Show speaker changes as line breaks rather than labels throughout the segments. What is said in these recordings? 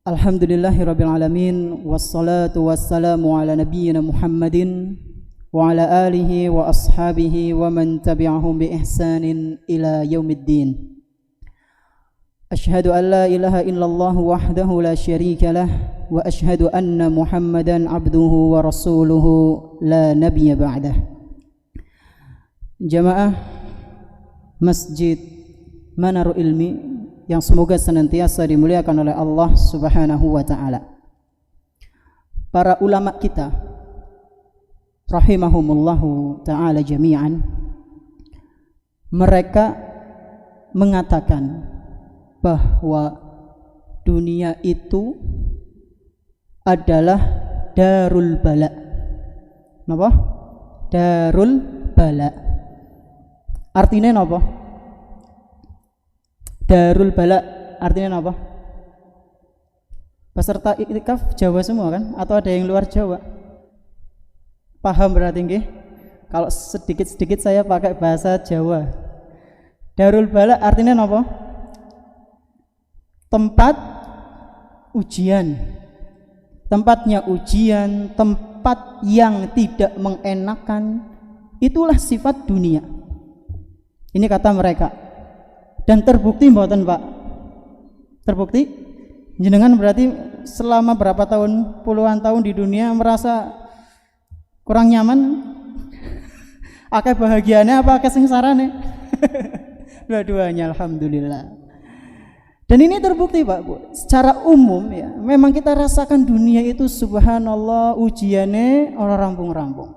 Alhamdulillahirabbil alamin wassalatu wassalamu ala nabiyyina Muhammadin wa ala alihi wa ashabihi wa man tabi'ahum bi ihsanin ila yaumiddin. Asyhadu an la ilaha illallah wahdahu la syarika lah wa asyhadu anna Muhammadan abduhu wa rasuluhu la nabiyya ba'dah. Jamaah Masjid Manarul Ilmi yang semoga senantiasa dimuliakan oleh Allah Subhanahu wa ta'ala. Para ulama kita rahimahumullahu ta'ala jami'an, mereka mengatakan bahwa dunia itu adalah darul bala. Napa? Darul bala. Artinya napa? Darul bala artinya apa? Peserta iktikaf Jawa semua kan? Atau ada yang luar Jawa? Paham berarti nggih? Kalau sedikit-sedikit saya pakai bahasa Jawa. Darul bala artinya apa? Tempat ujian. Tempatnya ujian, tempat yang tidak mengenakan, itulah sifat dunia. Ini kata mereka. Dan terbukti mboten Pak? Terbukti? Jenengan berarti selama berapa tahun, puluhan tahun di dunia merasa kurang nyaman? Akeh bahagianya apa akeh sengsarane? Dua-duanya alhamdulillah. Dan ini terbukti Pak Bu, secara umum ya, memang kita rasakan dunia itu subhanallah ujiane ora rampung-rampung.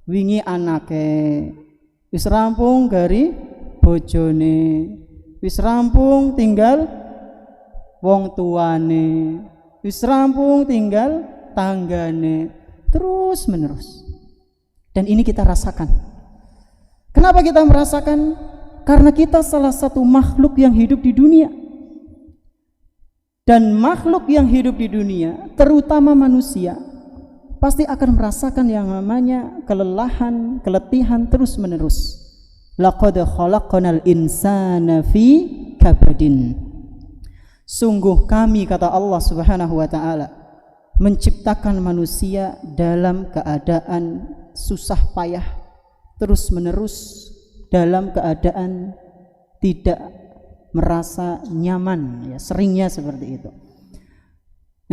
Wingi anake wis rampung gari bojone, wis rampung tinggal wong tuane, wis rampung tinggal tanggane, terus menerus. Dan ini kita rasakan. Kenapa kita merasakan? Karena kita salah satu makhluk yang hidup di dunia. Dan makhluk yang hidup di dunia, terutama manusia, pasti akan merasakan yang namanya kelelahan, keletihan terus menerus. Laqad khalaqnal insana fi kabadin. Sungguh kami, kata Allah Subhanahu wa ta'ala, menciptakan manusia dalam keadaan susah payah, terus menerus dalam keadaan tidak merasa nyaman ya, seringnya seperti itu.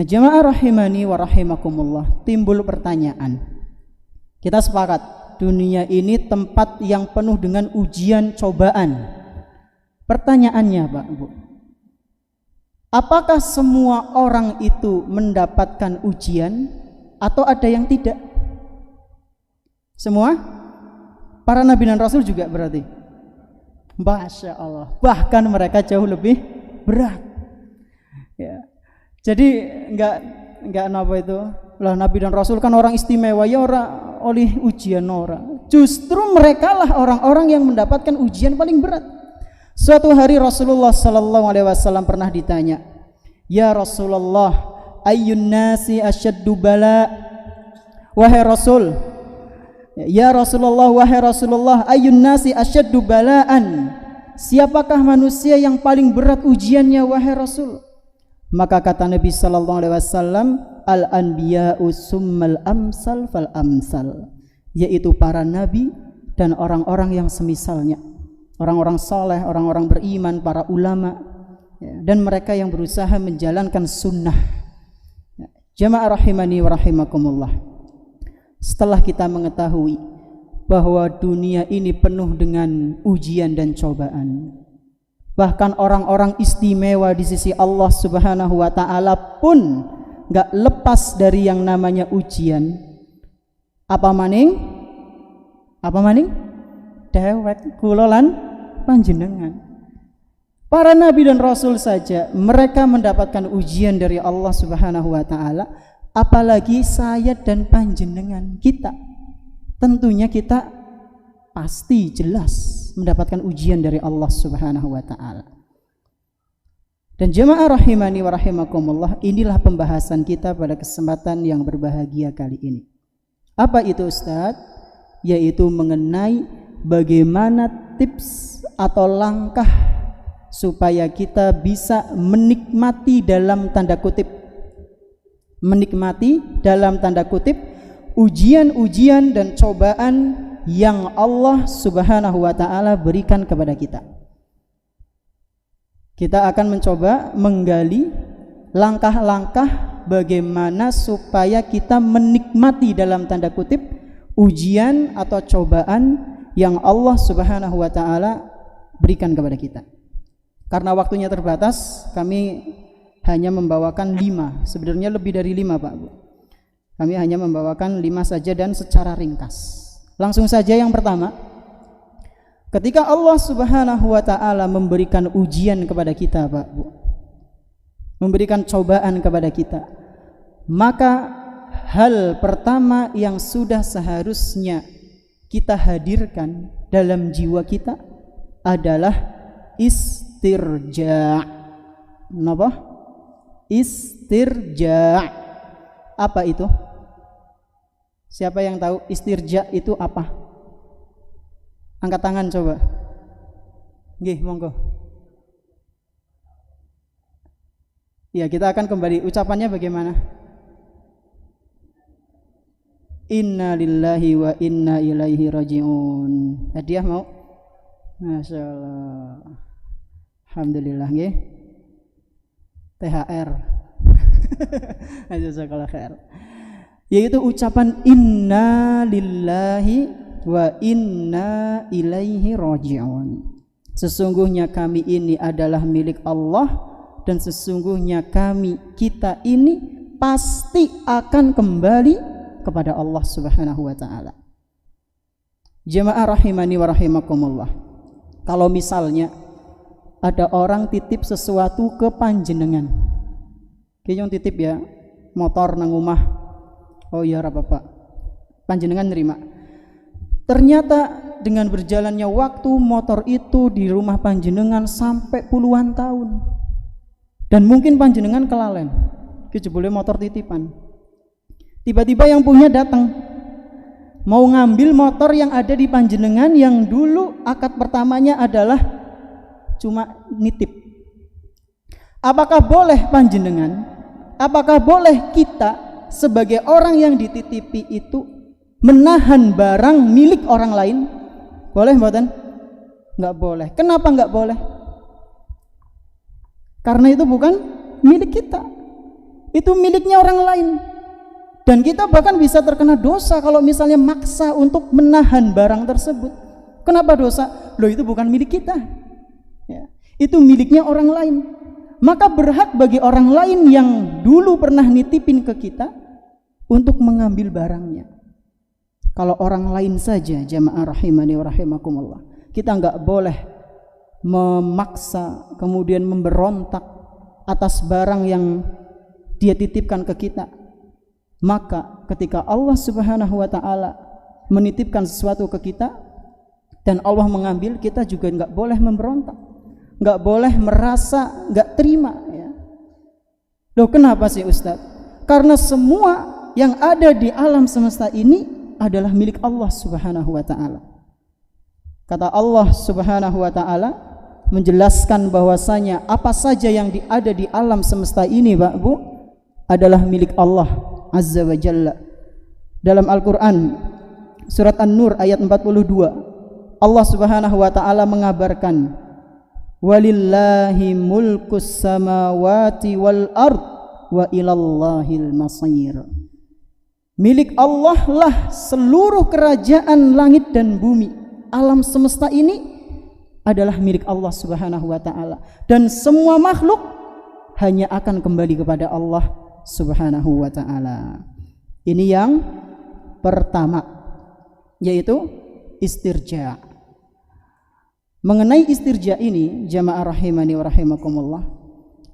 Nah jamaah rahimani wa rahimakumullah, timbul pertanyaan. Kita sepakat dunia ini tempat yang penuh dengan ujian cobaan. Pertanyaannya Pak Bu, apakah semua orang itu mendapatkan ujian atau ada yang tidak? Semua? Para nabi dan rasul juga berarti? Masya Allah, bahkan mereka jauh lebih berat ya. Jadi enggak apa itu lah, nabi dan rasul kan orang istimewa ya, orang oleh ujian orang. Justru mereka lah orang-orang yang mendapatkan ujian paling berat. Suatu hari Rasulullah sallallahu alaihi wasallam pernah ditanya, "Ya Rasulullah, ayyun nasi asyaddu bala?" Wahai Rasul, ya Rasulullah, wahai Rasulullah, ayyun nasi asyaddu bala'an? Siapakah manusia yang paling berat ujiannya wahai Rasul? Maka kata Nabi sallallahu alaihi wasallam, al-anbiya'u summal amsal fal amsal, yaitu para nabi dan orang-orang yang semisalnya, orang-orang saleh, orang-orang beriman, para ulama ya, dan mereka yang berusaha menjalankan sunnah ya. Jamaah rahimani wa rahimakumullah, setelah kita mengetahui bahwa dunia ini penuh dengan ujian dan cobaan, bahkan orang-orang istimewa di sisi Allah Subhanahu wa ta'ala pun gak lepas dari yang namanya ujian. Apa maning? Dewek kula lan panjenengan. Para nabi dan rasul saja mereka mendapatkan ujian dari Allah Subhanahu wa ta'ala, apalagi saya dan panjenengan kita. Tentunya kita pasti jelas mendapatkan ujian dari Allah Subhanahu wa ta'ala. Dan jemaah rahimani wa rahimakumullah, inilah pembahasan kita pada kesempatan yang berbahagia kali ini. Apa itu Ustaz? Yaitu mengenai bagaimana tips atau langkah supaya kita bisa menikmati dalam tanda kutip menikmati dalam tanda kutip ujian-ujian dan cobaan yang Allah Subhanahu wa taala berikan kepada kita. Kita akan mencoba menggali langkah-langkah bagaimana supaya kita menikmati dalam tanda kutip ujian atau cobaan yang Allah Subhanahu wa taala berikan kepada kita. Karena waktunya terbatas, kami hanya membawakan 5, sebenarnya lebih dari 5 Pak Bu. Kami hanya membawakan 5 saja dan secara ringkas. Langsung saja yang pertama, ketika Allah Subhanahu wa taala memberikan ujian kepada kita Pak Bu, memberikan cobaan kepada kita, maka hal pertama yang sudah seharusnya kita hadirkan dalam jiwa kita adalah istirja'. Napa? Istirja'. Apa itu? Siapa yang tahu istirja itu apa? Angkat tangan coba. Nggih, monggo. Ya, kita akan kembali. Ucapannya bagaimana? Inna lillahi wa inna ilaihi raji'un. Hadiah mau? Masya Allah. Alhamdulillah nggih. THR. Jazakallahu khair. Yaitu ucapan inna lillahi wa inna ilaihi raji'un. Sesungguhnya kami ini adalah milik Allah dan sesungguhnya kita ini pasti akan kembali kepada Allah Subhanahu wa taala. Jemaah rahimani wa rahimakumullah. Kalau misalnya ada orang titip sesuatu ke panjenengan, kayaknya titip ya motor nang omah. Oh iya Bapak, panjenengan nerima. Ternyata dengan berjalannya waktu motor itu di rumah panjenengan sampai puluhan tahun, dan mungkin panjenengan kelalen, kejebule motor titipan. Tiba-tiba yang punya datang mau ngambil motor yang ada di panjenengan yang dulu akad pertamanya adalah cuma nitip. Apakah boleh panjenengan, apakah boleh kita sebagai orang yang dititipi itu menahan barang milik orang lain? Boleh mboten? Enggak boleh. Kenapa enggak boleh? Karena itu bukan milik kita, itu miliknya orang lain. Dan kita bahkan bisa terkena dosa kalau misalnya maksa untuk menahan barang tersebut. Kenapa dosa? Loh, itu bukan milik kita ya, itu miliknya orang lain. Maka berhak bagi orang lain yang dulu pernah nitipin ke kita untuk mengambil barangnya. Kalau orang lain saja, jamaah rahimani wa rahimakumullah, kita enggak boleh memaksa kemudian memberontak atas barang yang dia titipkan ke kita. Maka ketika Allah Subhanahu wa taala menitipkan sesuatu ke kita dan Allah mengambil, kita juga enggak boleh memberontak, enggak boleh merasa enggak terima ya. Loh, kenapa sih Ustaz? Karena semua yang ada di alam semesta ini adalah milik Allah Subhanahu wa taala. Kata Allah Subhanahu wa taala menjelaskan bahwasanya apa saja yang ada di alam semesta ini, Pak Bu, adalah milik Allah Azza wa Jalla. Dalam Al-Qur'an surat An-Nur ayat 42, Allah Subhanahu wa taala mengabarkan, walillahi mulkus samawati wal ard wa ilallahil masir. Milik Allah lah seluruh kerajaan langit dan bumi. Alam semesta ini adalah milik Allah Subhanahu wa taala, dan semua makhluk hanya akan kembali kepada Allah Subhanahu wa taala. Ini yang pertama, yaitu istirja. Mengenai istirja ini, jamaah rahimani wa rahimakumullah,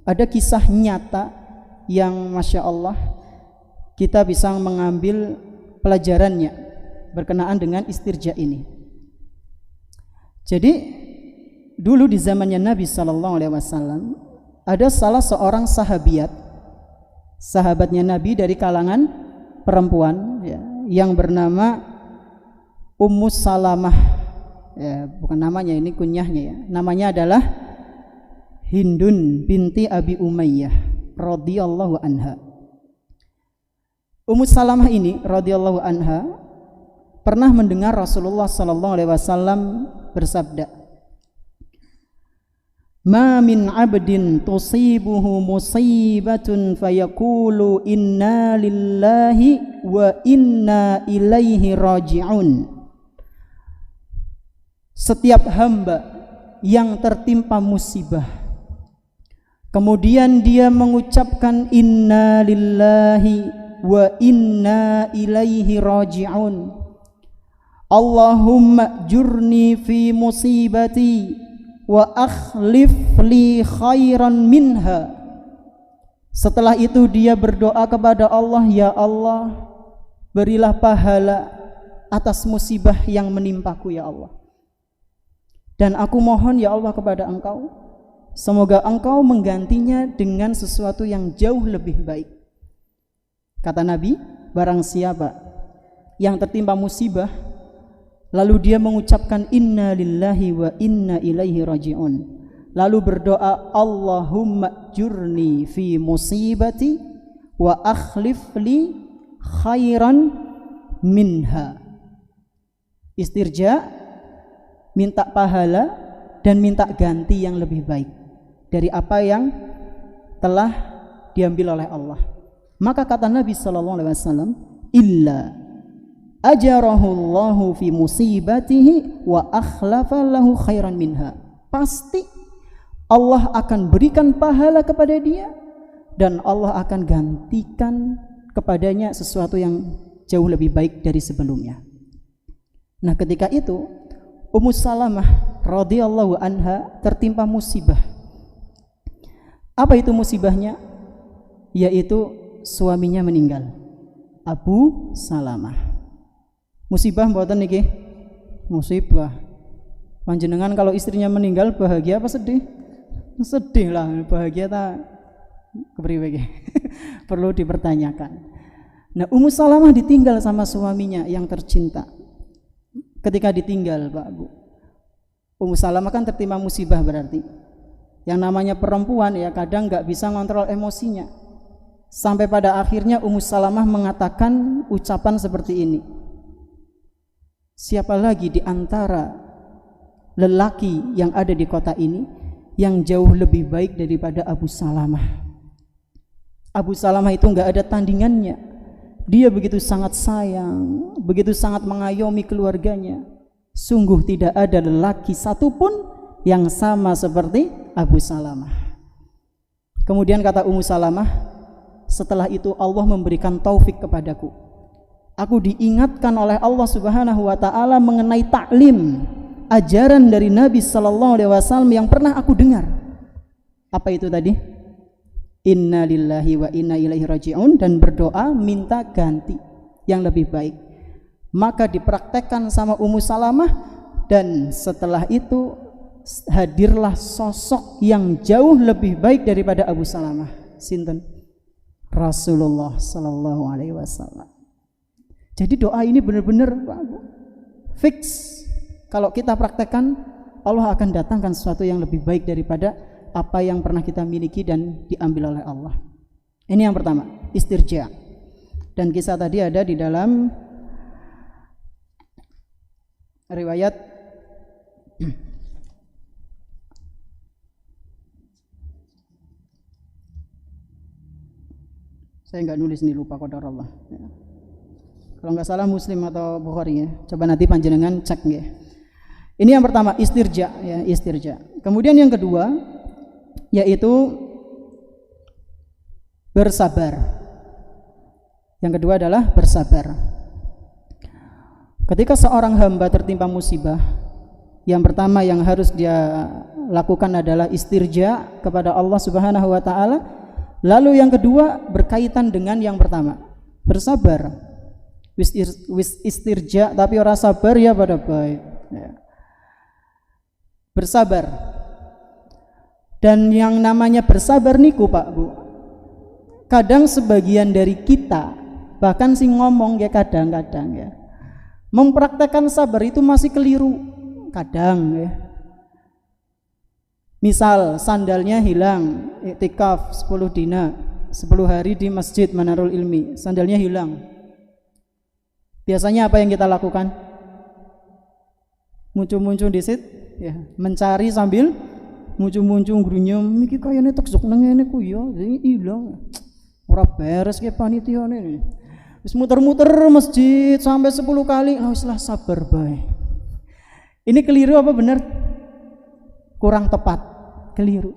ada kisah nyata yang Masya Allah kita bisa mengambil pelajarannya berkenaan dengan istirja ini. Jadi dulu di zamannya Nabi SAW ada salah seorang sahabatnya Nabi dari kalangan perempuan ya, yang bernama Ummu Salamah ya, bukan namanya, ini kunyahnya ya. Namanya adalah Hindun binti Abi Umayyah radhiyallahu anha. Ummu Salamah ini radhiyallahu anha pernah mendengar Rasulullah sallallahu alaihi wasallam bersabda, "Ma min 'abdin tusibuhu musibatun fayaqulu inna lillahi wa inna ilaihi raji'un." Setiap hamba yang tertimpa musibah, kemudian dia mengucapkan inna lillahi wa inna ilaihi raji'un, Allahumma jurni fi musibati wa akhlif li khairan minha. Setelah itu dia berdoa kepada Allah, ya Allah, berilah pahala atas musibah yang menimpaku ya Allah. Dan aku mohon ya Allah kepada Engkau, semoga Engkau menggantinya dengan sesuatu yang jauh lebih baik. Kata Nabi, barang siapa yang tertimpa musibah lalu dia mengucapkan inna lillahi wa inna ilaihi raji'un, lalu berdoa Allahumma jurni fi musibati wa akhlif li khairan minha. Istirja, minta pahala dan minta ganti yang lebih baik dari apa yang telah diambil oleh Allah. Maka kata Nabi sallallahu alaihi wasallam, illa ajarahu Allahu fi musibatihi wa akhlafa lahu khairan minha. Pasti Allah akan berikan pahala kepada dia dan Allah akan gantikan kepadanya sesuatu yang jauh lebih baik dari sebelumnya. Nah, ketika itu Ummu Salamah radhiyallahu anha tertimpa musibah. Apa itu musibahnya? Yaitu suaminya meninggal, Abu Salamah. Musibah mboten niki? Musibah. Panjenengan kalau istrinya meninggal bahagia apa sedih? Sedih lah, bahagia ta kepriwe iki? Perlu dipertanyakan. Nah, Ummu Salamah ditinggal sama suaminya yang tercinta. Ketika ditinggal, Pak Bu, Ummu Salamah kan tertimpa musibah, berarti yang namanya perempuan ya kadang nggak bisa ngontrol emosinya. Sampai pada akhirnya Ummu Salamah mengatakan ucapan seperti ini, siapa lagi di antara lelaki yang ada di kota ini yang jauh lebih baik daripada Abu Salamah. Abu Salamah itu nggak ada tandingannya. Dia begitu sangat sayang, begitu sangat mengayomi keluarganya. Sungguh tidak ada lelaki satupun yang sama seperti Abu Salamah. Kemudian kata Ummu Salamah, setelah itu Allah memberikan taufik kepadaku. Aku diingatkan oleh Allah Subhanahu wa taala mengenai taklim, ajaran dari Nabi sallallahu alaihi wasallam yang pernah aku dengar. Apa itu tadi? Inna lillahi wa inna ilaihi raji'un, dan berdoa minta ganti yang lebih baik. Maka dipraktekkan sama Ummu Salamah, dan setelah itu hadirlah sosok yang jauh lebih baik daripada Abu Salamah. Sinten? Rasulullah sallallahu alaihi wasallam. Jadi doa ini benar-benar fix. Kalau kita praktekkan, Allah akan datangkan sesuatu yang lebih baik daripada apa yang pernah kita miliki dan diambil oleh Allah. Ini yang pertama, istirja. Dan kisah tadi ada di dalam riwayat saya nggak nulis nih, lupa qadar Allah ya. Kalau nggak salah Muslim atau Bukhari ya. Coba nanti panjenengan cek ya. Ini yang pertama, istirja ya, istirja. Kemudian yang kedua yaitu bersabar. Yang kedua adalah bersabar. Ketika seorang hamba tertimpa musibah, yang pertama yang harus dia lakukan adalah istirja kepada Allah Subhanahu wa taala. Lalu yang kedua berkaitan dengan yang pertama, bersabar. Wis istirja tapi ora sabar ya pada baik ya. Bersabar. Dan yang namanya bersabar niku Pak Bu, kadang sebagian dari kita bahkan sing ngomong ya kadang-kadang ya mempraktekkan sabar itu masih keliru kadang ya. Misal sandalnya hilang, iktikaf 10 dina, 10 hari di Masjid Manarul Ilmi, sandalnya hilang. Biasanya apa yang kita lakukan? Muncul-muncul di situ, ya, mencari sambil muncul-muncul grunyem, iki kayane tekjok nang ngene ku ya, ilang. Ora beres ki panitiane ini. Wis muter-muter masjid sampai 10 kali, wis lah sabar bae. Ini keliru apa benar? Kurang tepat, keliru.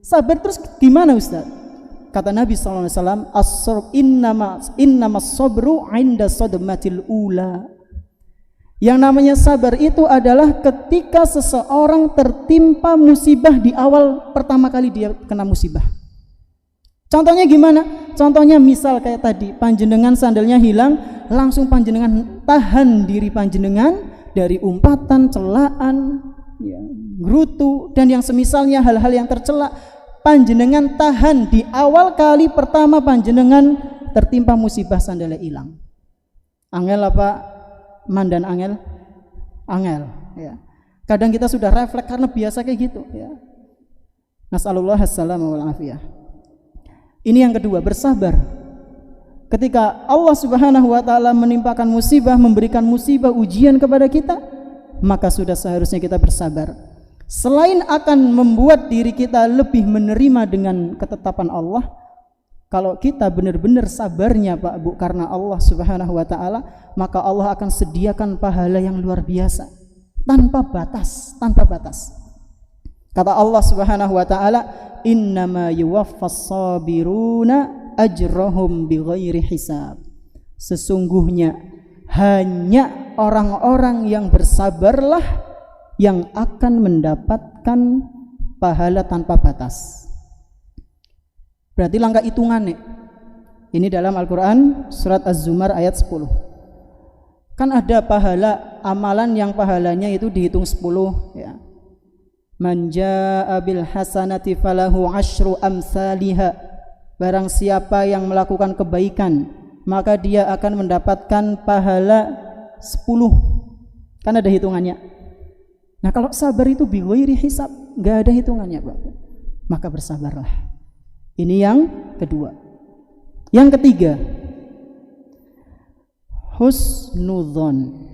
Sabar terus gimana Ustaz? Kata Nabi SAW, innamas sabru 'inda sadmatil ula. Yang namanya sabar itu adalah ketika seseorang tertimpa musibah di awal pertama kali dia kena musibah. Contohnya gimana? Contohnya misal kayak tadi, panjenengan sandalnya hilang, langsung panjenengan tahan diri panjenengan dari umpatan, celaan, ya, gerutu dan yang semisalnya hal-hal yang tercela. Panjenengan tahan di awal kali pertama panjenengan tertimpa musibah sandalnya hilang. Angel apa mandan angel? Angel, ya. Kadang kita sudah refleks karena biasa kayak gitu, ya. Nasallallahu as-salama wal afiyah. Ini yang kedua, bersabar. Ketika Allah Subhanahu wa taala menimpakan musibah, memberikan musibah ujian kepada kita, maka sudah seharusnya kita bersabar. Selain akan membuat diri kita lebih menerima dengan ketetapan Allah, kalau kita benar-benar sabarnya Pak Bu karena Allah Subhanahu wa taala, maka Allah akan sediakan pahala yang luar biasa, tanpa batas, tanpa batas. Kata Allah Subhanahu wa taala, innama yuwaffas sabiruna ajrahum bighairi hisab. Sesungguhnya hanya orang-orang yang bersabarlah yang akan mendapatkan pahala tanpa batas. Berarti langkah hitungan nih. Ini dalam Al-Quran surat Az-Zumar ayat 10. Kan ada pahala amalan yang pahalanya itu dihitung 10, ya. Man jaa'a bil hasanati falahu asyru amsalihha. Barang siapa yang melakukan kebaikan, maka dia akan mendapatkan pahala 10. Kan ada hitungannya. Nah kalau sabar itu bighairi hisab, enggak ada hitungannya Pak. Maka bersabarlah. Ini yang kedua. Yang ketiga, husnudzon.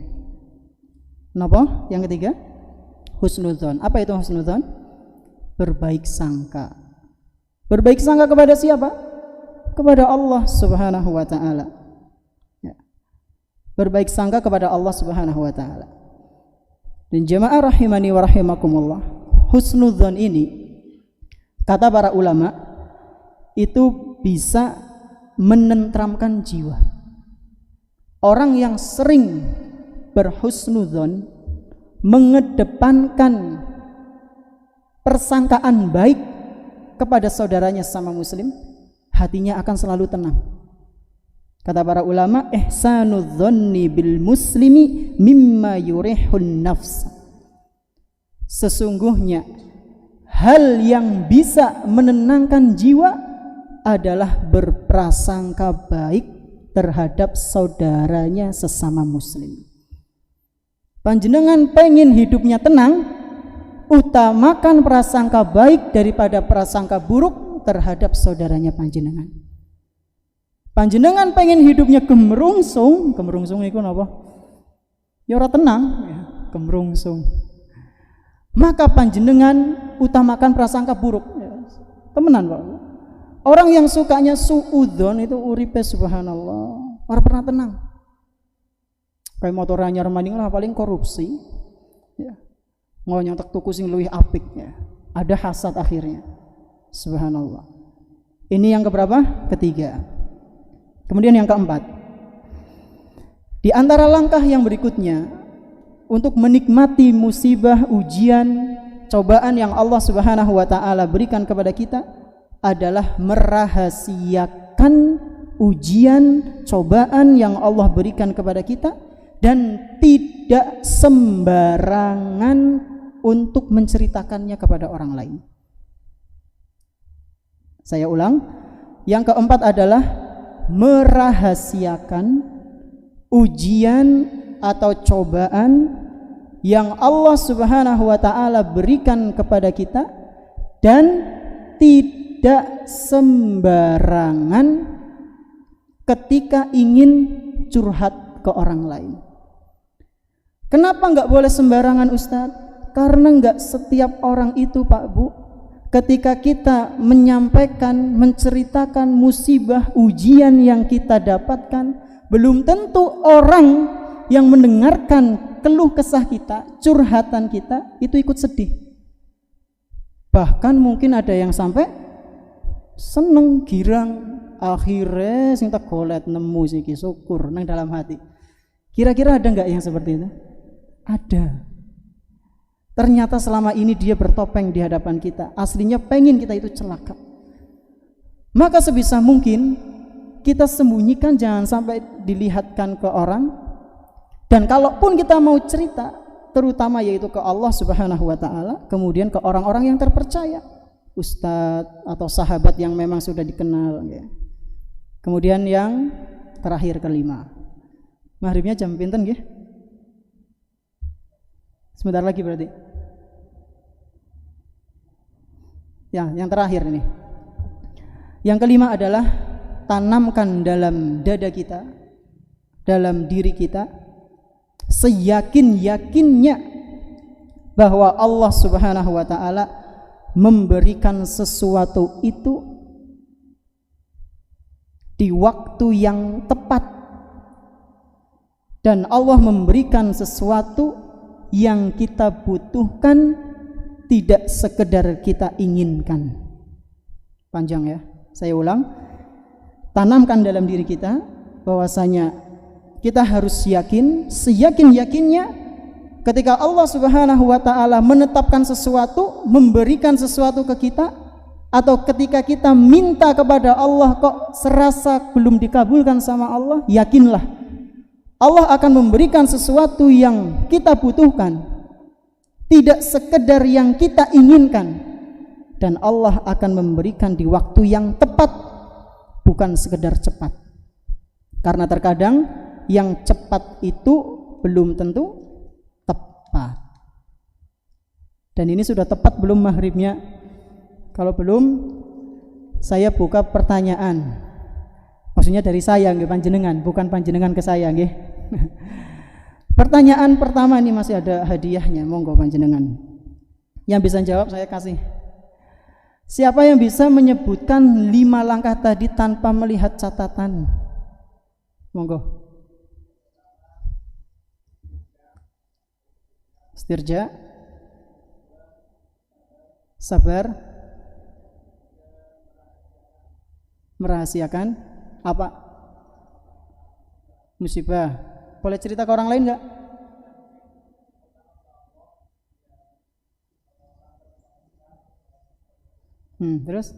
Kenapa? Yang ketiga, husnudzon. Apa itu husnudzon? Berbaik sangka. Berbaik sangka kepada siapa? Kepada Allah Subhanahu wa taala. Ya. Berbaik sangka kepada Allah Subhanahu wa taala. Dan jemaah rahimani wa rahimakumullah, husnudzon ini kata para ulama itu bisa menenteramkan jiwa. Orang yang sering berhusnudzon, mengedepankan persangkaan baik kepada saudaranya sama muslim, hatinya akan selalu tenang. Kata para ulama, ihsanudzonni bil muslimi mimma yurihun nafs. Sesungguhnya hal yang bisa menenangkan jiwa adalah berprasangka baik terhadap saudaranya sesama muslim. Panjenengan pengen hidupnya tenang, utamakan prasangka baik daripada prasangka buruk terhadap saudaranya panjenengan. Panjenengan pengen hidupnya gemerungsung itu apa? Ya ora tenang, ya, gemerungsung. Maka panjenengan utamakan prasangka buruk. Ya, temenan Pak. Orang yang sukanya suudzon itu uripe subhanallah, ora pernah tenang. Kayak motor anyar maning lah paling korupsi. Ya. Ngonyotek tuku sing luwih apik ya. Ada hasad akhirnya. Subhanallah. Ini yang keberapa? Ketiga. Kemudian yang keempat, di antara langkah yang berikutnya untuk menikmati musibah, ujian, cobaan yang Allah Subhanahu wa taala berikan kepada kita adalah merahasiakan ujian, cobaan yang Allah berikan kepada kita dan tidak sembarangan untuk menceritakannya kepada orang lain. Saya ulang, yang keempat adalah merahasiakan ujian atau cobaan yang Allah Subhanahu wa taala berikan kepada kita dan tidak tidak sembarangan ketika ingin curhat ke orang lain. Kenapa nggak boleh sembarangan Ustadz? Karena nggak setiap orang itu Pak Bu, ketika kita menyampaikan, menceritakan musibah, ujian yang kita dapatkan, belum tentu orang yang mendengarkan keluh kesah kita, curhatan kita itu ikut sedih. Bahkan mungkin ada yang sampai seneng, girang, akhirnya sing tak golet nemu siki syukur nang dalam hati. Kira-kira ada nggak yang seperti itu? Ada. Ternyata selama ini dia bertopeng di hadapan kita, aslinya pengen kita itu celaka. Maka sebisa mungkin kita sembunyikan, jangan sampai dilihatkan ke orang. Dan kalaupun kita mau cerita, terutama yaitu ke Allah Subhanahu wa taala, kemudian ke orang-orang yang terpercaya, ustadz atau sahabat yang memang sudah dikenal ya. Kemudian yang terakhir, kelima. Maghribnya jam pinten nggih? Sebentar lagi berarti. Ya, yang terakhir ini. Yang kelima adalah tanamkan dalam dada kita, dalam diri kita, seyakin-yakinnya bahwa Allah Subhanahu wa taala memberikan sesuatu itu di waktu yang tepat, dan Allah memberikan sesuatu yang kita butuhkan, tidak sekedar kita inginkan. Panjang ya, saya ulang. Tanamkan dalam diri kita bahwasanya kita harus yakin, seyakin-yakinnya ketika Allah Subhanahu wa taala menetapkan sesuatu, memberikan sesuatu ke kita, atau ketika kita minta kepada Allah kok serasa belum dikabulkan sama Allah, yakinlah Allah akan memberikan sesuatu yang kita butuhkan, tidak sekedar yang kita inginkan, dan Allah akan memberikan di waktu yang tepat, bukan sekedar cepat. Karena terkadang yang cepat itu belum tentu tepat. Dan ini sudah tepat belum maghribnya? Kalau belum, saya buka pertanyaan. Maksudnya dari saya nggih, panjenengan, bukan panjenengan ke saya nggih. Pertanyaan pertama ini masih ada hadiahnya, monggo panjenengan. Yang bisa jawab saya kasih. Siapa yang bisa menyebutkan 5 langkah tadi tanpa melihat catatan? Monggo. Istirja, sabar, merahasiakan, apa? Musibah. Boleh cerita ke orang lain enggak? Terus?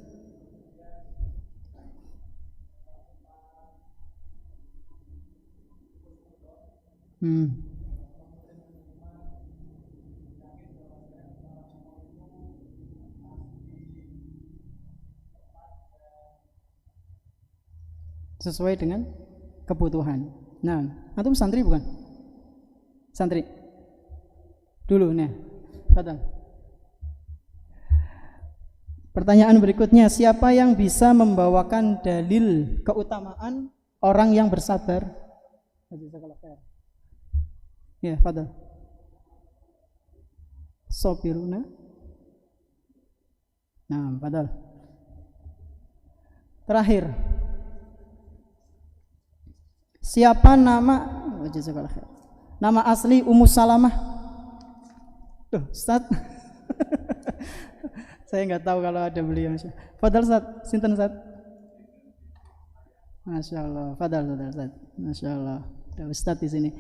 Sesuai dengan kebutuhan. Nah, antum santri bukan? Santri. Dulu nih. Fadhal. Pertanyaan berikutnya, siapa yang bisa membawakan dalil keutamaan orang yang bersabar? Ya, fadhal. Sobiruna. Nah, fadhal. Terakhir, siapa nama asli Ummu Salamah? Tuh, Ustaz. Saya nggak tahu kalau ada beliau. Fadal Ustaz, sinten Ustaz? Masya Allah, fadal Ustaz. Masya Allah, ada Ustaz di sini.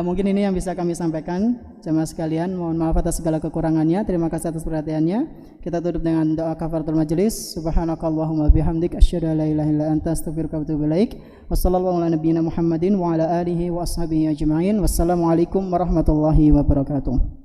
Mungkin ini yang bisa kami sampaikan, jemaah sekalian. Mohon maaf atas segala kekurangannya. Terima kasih atas perhatiannya. Kita tutup dengan doa kafaratul majelis. Subhanakallahumma bihamdik, asyhadu an la ilaha illa anta, astaghfiruka wa atubu ilaik. Wassallallahu ala nabiyyina Muhammadin wa ala alihi wa ashabihi ajma'in. Wassalamualaikum warahmatullahi wabarakatuh.